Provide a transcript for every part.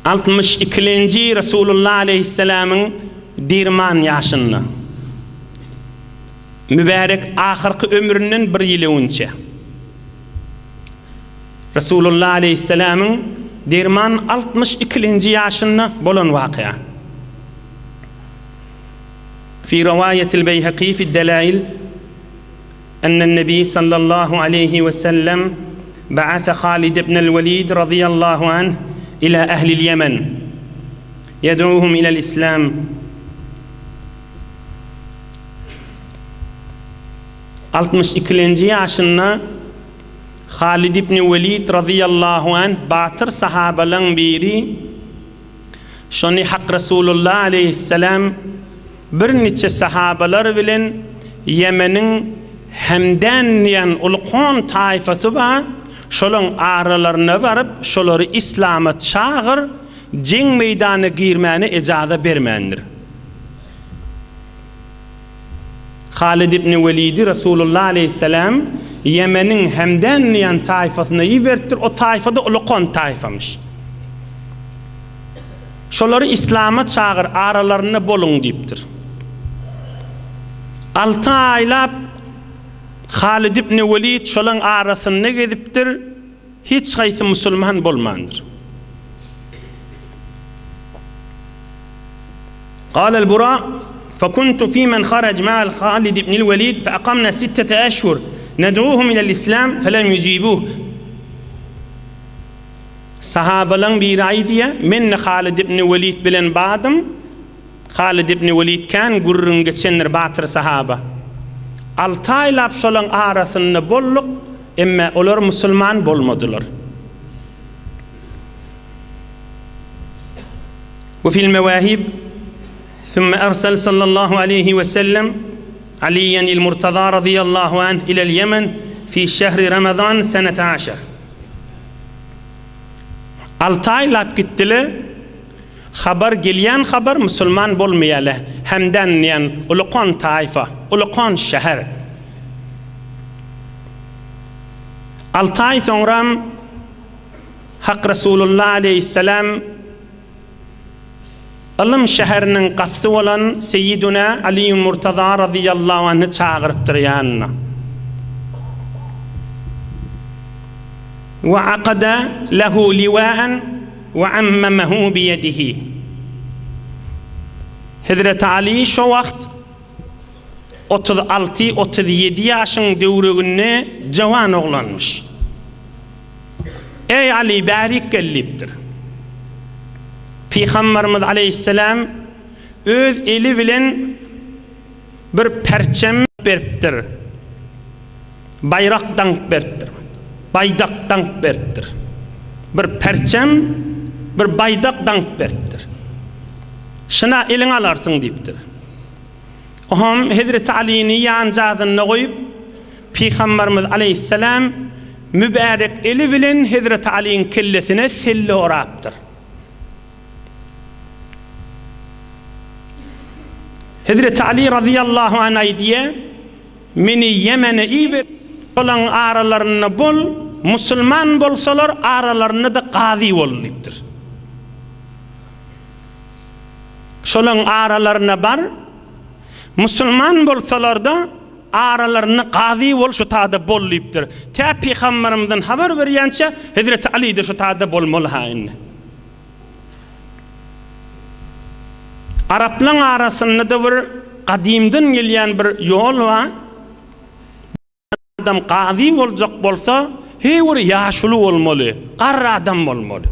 Altmış ikinci Resulullah Aleyhisselam'ın dirman yaşını. Mübarek ahirki ömrünün bir yılı önce. Resulullah Aleyhisselam'ın dirman 62. yaşını bolan vakıa. في رواية البيهقي في الدلائل أن النبي صلى الله عليه وسلم بعث خالد بن الوليد رضي الله عنه إلى أهل اليمن يدعوهم إلى الإسلام. Altmış ikinci yaşında Halid ibn Velid radıyallahu anh batır sahabalan biri şoni hak Resulullah aleyhisselam bir neçe sahabalar bilen Yemen'in Hemden yan ulqon taifası ba şolun aralarına barıp şolary İslam'a çağır jeng meydana girmeni icazet bermendir. Halid ibn Velid Resulullah aleyhisselam Yemen'in Hemden yan taifasına ivertir. O taifada ulqon taifamış. Şolary İslam'a çağır aralarına bolun diptir. 6 aylap Halid ibn Velid şolun arasına gidiptir. Hiç kaysi Müslüman bolmandır. قال البراء فكنت في من خرج مع خالد بن الوليد فأقمنا 6 أشهر ندعوهم إلى الإسلام فلم يجيبوه. Sahabalan bir aydiye men Halid ibn Velid bilen badım. Halid ibn Velid kan gurrun geçenler batır sahaba. 6 aylap şolun arasında bolluk emme olar Müslüman bolmadılar. وفي المواهب ثم أرسل صلى الله عليه وسلم عليا المرتضى رضي الله عنه إلى اليمن في شهر رمضان سنة 10. 6 aylap gittiler. Haber gelyen haber Müslüman bolmayalı. Hemden yan ulqon taifa, ulqon şehir. 6 ay sonra Hak Resulullah aleyhisselam Alım şehrinin qafsı olan Seyyiduna Ali Murtaza radıyallahu anh'ı çağırıptır yanına. Ve aqada lehu liwa'an ve ammamehu biyedihi. Hazreti Ali şu vakt 36-37 yaşın devrüğünde cavan oğlanmış. Ey Ali barik gelliptir. Peygamberimiz aleyhisselam öz eli bilen bir perçem beriptir. Bayrak dank beriptir. Baydak dank beriptir. Bir perçem, bir baydak dank beriptir. Şuna elin alarsın deyiptir. Oham Hazreti Ali'ni yancağına koyup Peygamberimiz aleyhisselam mübarek eli bilen Hazreti Ali'nin kellesine selle oraptır. Hazreti Ali radıyallahu anh diye meni Yemen'e iber olan aralarına bol Müslüman bolsalar aralarına da qazi oluptur. Şolun aralarına bar Müslüman bolsalar da aralarına qazi bol şu taada boluptur. Ta Peygamberimizden haber berýänçe Hazreti Ali de şu taada bolmaly haýyny. Araplan arasında da bir qadimden gelýän bir yol var. Adam qazi boljak bolsa, heýwer ýaşuly bolmaly, garra adam bolmaly.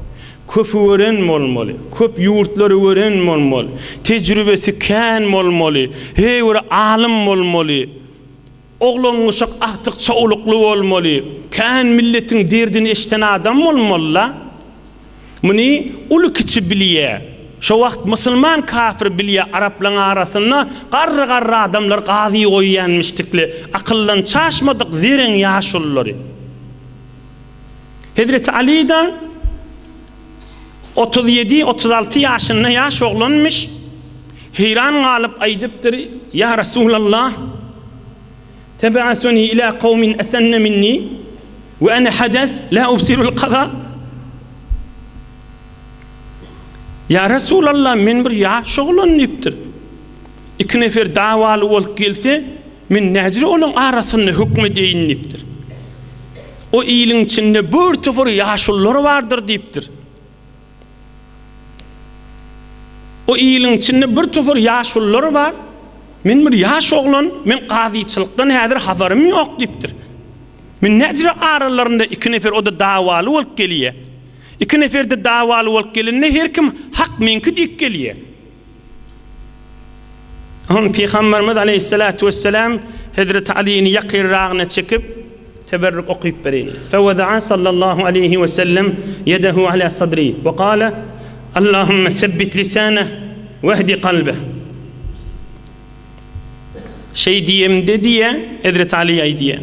Köp ören bolmaly, köp ýurtlary ören bolmaly, tejrübesi kän bolmaly, heýwer alim bolmaly. Oglan uşak aktyk çoğulukly bolmaly, kän milletin derdini eşiten adam bolmaly. Muni uly kiçi bilýär. Şu wagt Müslüman kafir bilýär Araplar arasynda garra adamlar gazi goýýanmışdykly, akyllan çaşmadyk ziren ýaşullary. Hazreti Ali da 37-36 yaşında yaş oğlanmış. Heyran kalıp aydıptır. Ya Resulallah, teb'asuni ila kavmin esenne minni ve ene hades la ubsirul qada. Ya Resulallah, men bir yaş oğlan deyiptir. İki nefer davalı olup gelse, men necre onun arasında hükmedeyin deyiptir. O iyiliğin içinde bir tıfır yaşlılar vardır deyiptir. O iyiliğin içinde bir tıfır yaşlılar var. Men bir yaş oğlan, men qaziçılıktan häzir habarym yok deyiptir. Men necre aralarında iki nefer o da davalı olup geliye. İki nefer de davalı olup gelinne her kim hak menki deyip geliye. Peygamberimiz aleyhissalatu vesselam Hazreti Ali'ni yakirrağına çekip teberrük okuyup vereyim. Fevada'a sallallahu aleyhi ve sellem yedehu ala sadri ve kâle Allahümme sebbit lisaneh ve ehdi kalbeh. Şey diyem de diye Hazreti Ali'ye diye.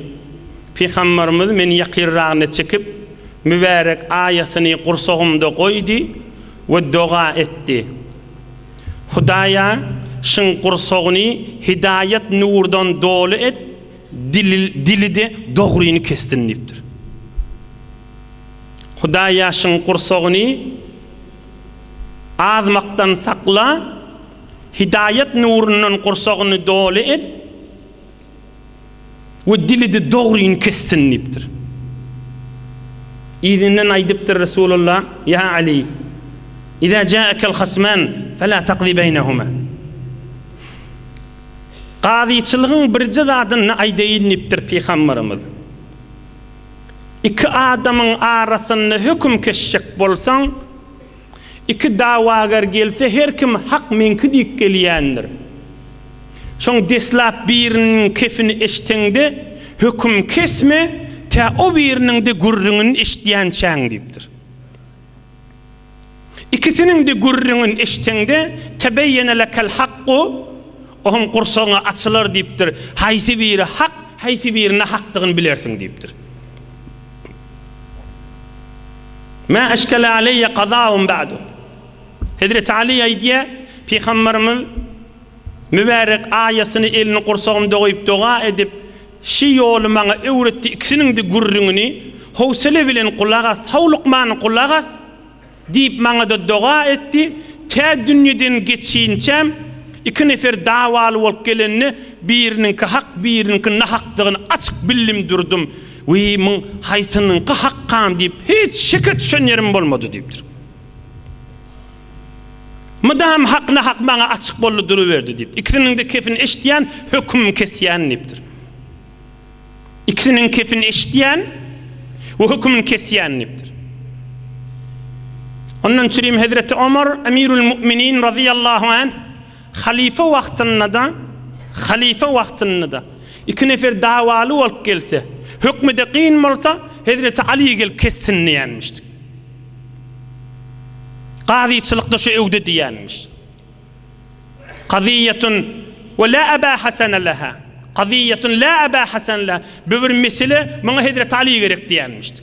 Peygamberimiz meni yakirrağına çekip mübarek ayasını kursağımda koydu ve dua etti. Hudaya şın kursağını hidayet nurdan dolu et, dili de doğruyunu kestin deyiptir. Hudaya şın kursağını azmaktan sakla, hidayet nurundan kursağını dolu et ve dili de doğruyunu kestin deyiptir. İzinden aydıptır Resulullah, ya Ali, İza ca'akel khasman fela taqdi beynehuma. Qaziçılığın birce zadını aydayin deyiptir Peygamberimiz. İki adamın arasında hüküm kesecek bolsan, iki davagar gelse her kim hak menki deyip geliyendir. Şoň deslap birinin kefini eştende hüküm kesme, ta o birinin de gurrunun eşdiyen çaň deyiptir. İkisinin de gurrunun eştende tebeyyene lekel hakku, ohun kursaňa açylar deyiptir. Haýsy biri hak, haýsy birine hakdygyny bilersiň deyiptir. Ma eşkele aleyye qadaun ba'du. Hazreti Ali aýdýa, Peygamberimiz mübarek aýasyny elini kursaňymda goýup dua edip, şi ýoly maňa öwretdi, ikisiniň de gurrunyny howsale bilen kulagas, hawlukmany kulagas deyip maňa da dua etdi. Ta dünýeden geçýinçem iki nefer davalı bolup gelenni biriniňki hak, biriniňki nahakdygyny açyk bildim durdum. We men haýsynyňky hakkam deyip hiç şeke düşenýerim bolmady deyipdir. Madam hak nahak maňa açyk boldy duruberdi deyip. İkisiniň de kefini eşdiýän hüküm kesýän deyipdir. İkisiniň kefini eşdiýän we hüküm kesýän deyipdir. Ondan çürüm Hazreti Ömer Emirul Müminin radıyallahu anh halife wagtynda da iki nefer davalı bolup gelse hükmü de qiyyn bolsa Hazreti Ali gelip kessin diýenmişdi. Qaziçylykda şu öwde diýenmiş. Qadiyetun ve la aba hasan laha. Qadiyetun la aba hasan laha. Bu bir mesele maňa Hazreti Ali gerek diýenmişdi.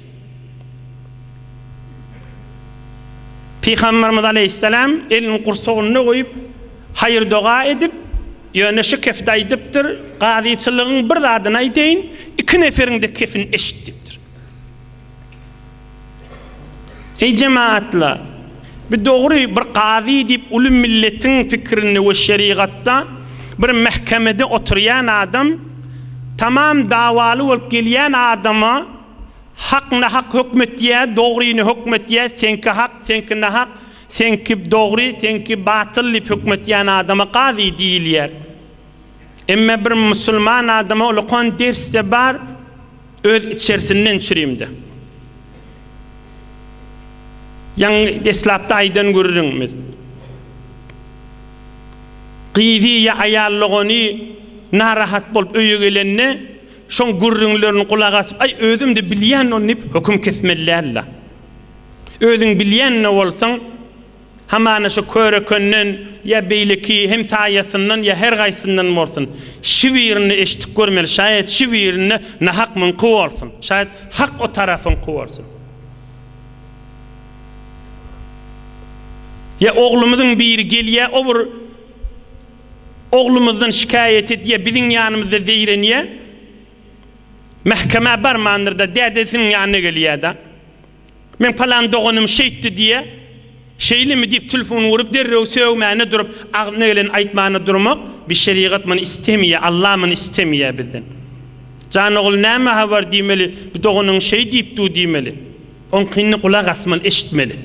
Peygamberimiz aleyhisselam elini kursagyna goýup hayır dua edip ýöne şu kefde aýdypdyr. Qaziçylygyň bir zadyny aýdaýyn, iki neferiň de kefini eşitdipdir. Ey cemaatlar, bir dogry bir qazi diýip uly milletiň fikrini we şeriatda bir mahkemede oturýan adam tamam davaly bolup gelýän adama hak nahak hükmetýär, dogryny hükmetýär, senki hak, senki nahak, senki dogry, senki batyl diýip hükmetýän adama qazi diýilýär. Emma bir musulman adama ulaqan dersse bar öz içerisinden çürümdi. Yang deslapda aýdan görürüňiz. Qizi ýa aýallygyny narahat bolup öýe gelenne şoň gurrunlaryny kulak açyp ay özüm de bilýän onu deyip hüküm kesmellerler. Özüň bilýän bolsaň hamana şu körekönden ýa beýleki hem taýasyndan ýa her gaýsyndan bolsun şu birini eşitip görmeli, şaýat şu birini nahak münqi bolsun, şaýat hak o tarafyn bolsun. Ya oğlumuzun biri gelýär, o bir oğlumuzdan şikayet etdiye bizim yanımızda zeyreniye mahkeme barmanırda dedesinin yanına gelýär da men falan doğunum şeytti diye şeyli mi deyip telefon vurup derrew söwmäne durup aglyna gelen aýtmany durmak bir şeriat many istemýär, Allah many istemýär bizden. Jan oğul näme habar diýmeli, bu doğunun şey diýip du diýmeli. On kynny kulak asmaly, eşitmeli.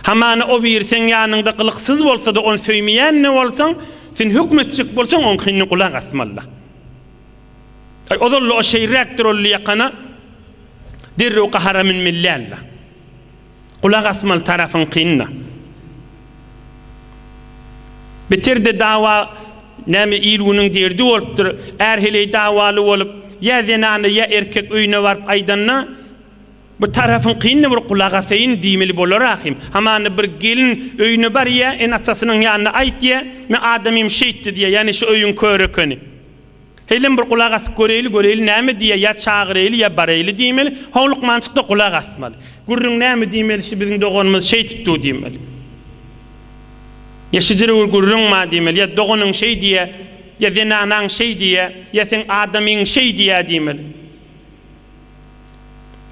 Hamana o bir sen yanında kılıksız bolsa da on söýmeýän ne bolsaň, sen hükmetçik bolsaň on kynny kulak asmaly. Odollu o şey rektörlü yakana derrew qahara min millalla. Kulak asmal tarafın kynna. Bitirdi dawa näme ilwunyň derdi bolupdyr. Erhele dawaly bolup ya zenany ya erkek öýüne baryp aýdanna bu tarafın kynna bir kulak asaýyn diýmeli bolar ahim. Hamany bir gelin öýüne bar ya en atasynyň ýanyna aýt ya men adamym şeýtdi diýe, ýani şu öýün körekeni. Helim bir kulak asyp göreyli näme diýe ya çağırayly ya barayly diýmeli. Howluk mançykda kulak asmaly. Gurrun näme diýmeli, şu biziň dogonymyz şeýtdi diýmeli. Ya şijiri gurrun ma diýmeli, ya dogonuň şey diýe, ya zenanaň şey diýe, ya sen adamyň şey diýe diýmeli.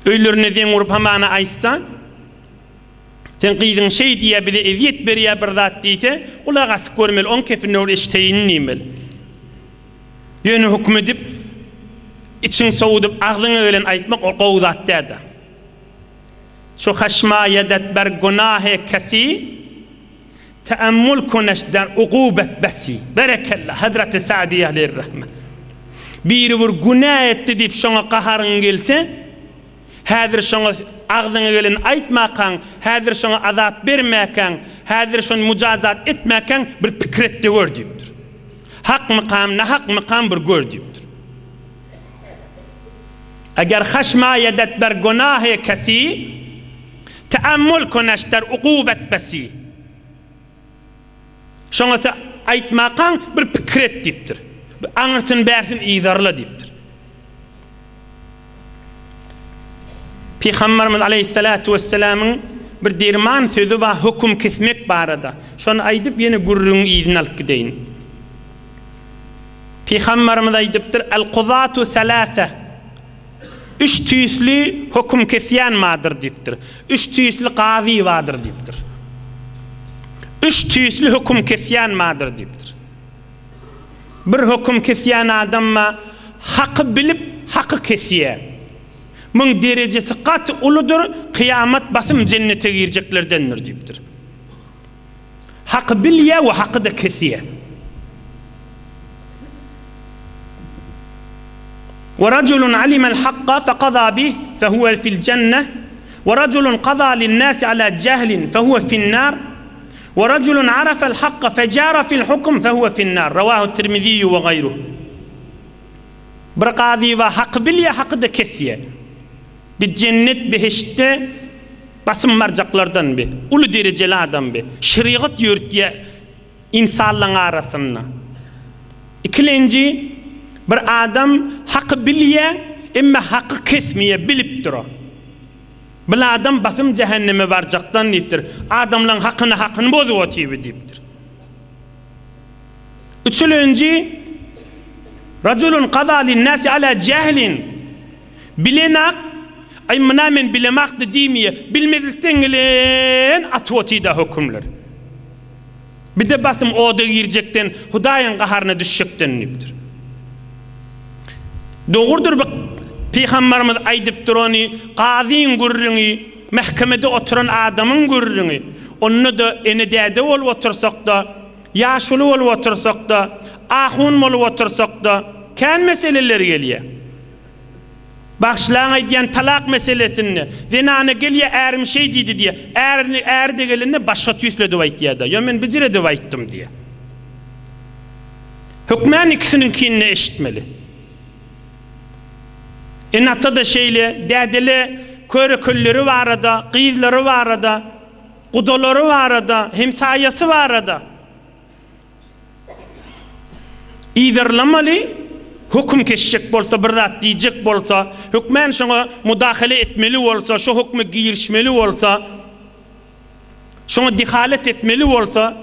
Öýlerine den urup hamana aýtsa, sen gyzyň şey diýe bile eziyet berýär bir zat diýse, kulak asyp görmeli, on kefine ol eşteýin diýmeli. Ýöne hukm edip içiň soğudup aglyňa gelen aýtmak o gowzatda. Şu haşma yadat ber gunahe kesi teammül kuneş der uqubet besi. Berekallah Hazreti Sa'di aleyhirrahme. Bir günah etdi dip şoňa qaharyň gelse, häzir şoňa aglyňa gelen aýtmakan, häzir şoňa azap bermäken, häzir şoň mujazat etmäken bir pikretde gördüpdir. Hak maqam, nahak maqam bir gördüpdir. Eger haşma yadat ber gunahe kesi teammül kuneş der uqubet besi. Şoňa aýtmakan bir pikret dipdir. Aňyrtyn bersin ýyzarla dipdir. Peygamberimiz aleyhissalatu vesselam'ın bir derman sözü we hukm kesmek barada. Şonu aýdyp ýene gurrun ýyzyny alyp gideýin. Peygamberimiz aýdypdyr: "El-quzatu salasa." Üç tüýsli hukm kesýän madyr dipdir. Üç tüýsli gazy wadyr dipdir. Üç tüýsli hukm kesýän madyr dipdir. Bir hukm kesýän adamma haky bilip haky kesýär. Muň derejesi gat uludur, kıyamet basym cennete girjeklerdendir dipdir. Haky bilýär we haky da kesýär. ورجل علم الحق فقضى به فهو في الجنة ورجل قضى للناس على جهل فهو في النار ورجل عرف الحق فجار في الحكم فهو في النار رواه الترمذي وغيره. برقاضي وحق بليا حق da kesiye. Bir cennet beheşte basım marcaklardan be. Ulu dereceli adam be. Şeriat yürütye insanların arasında. İkilenci bir adam hak bilye emma hakkı kesmeye bilip dura. Bir adam basım cehenneme varacaktan deyiptir. Adamların hakkını bozup otuyor deyiptir. Üçüncü raculun qada linnasi ala cehlin. Bilenak ay mınamen bilemak da diymiye bilmezlikten gelen atotida hükümler. Bir de basım oda girecekten Hudaýyň qaharyna düşecekten deyiptir. Doğrudur bu Peygamberimiz aýdyp durany gazyň gurrüňi, mahkemede oturan adamyň gurrüňi, onu da enedäde bolup otursak da, ýaşuly bolup otursak da, ahun bolup otursak da, kän meseleler gelýär. Başlaň aýdýan talak meselesini, zenana gelýär ärim şey diýdi diýe, ärde gelende başga tüýsledip aýtýar da, ýa men bijire dep aýtdym diýe. Hükmän ikisinin kinini eşitmeli. Enata da şeyle, dädeli körekülleri var arada, gyzlary var arada, gudolary var arada, hemsaýasy var arada. İzerlamaly, hukm keşek bolsa, bir zat diýjek bolsa, hükmän şoňa mudahale etmeli bolsa, şu hukmy girişmeli bolsa, Şoňa dihalet etmeli bolsa,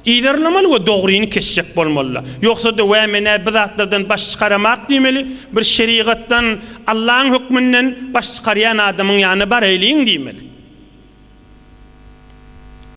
iýderlemeli we dogryny kesjek bolmaly. Ýoksa da we mene bu zatlardan baş çykaramak diýmeli, bir şeriatdan Allahyň hukmünden baş çykarýan adamyň ýanyna bar eýliň diýmeli.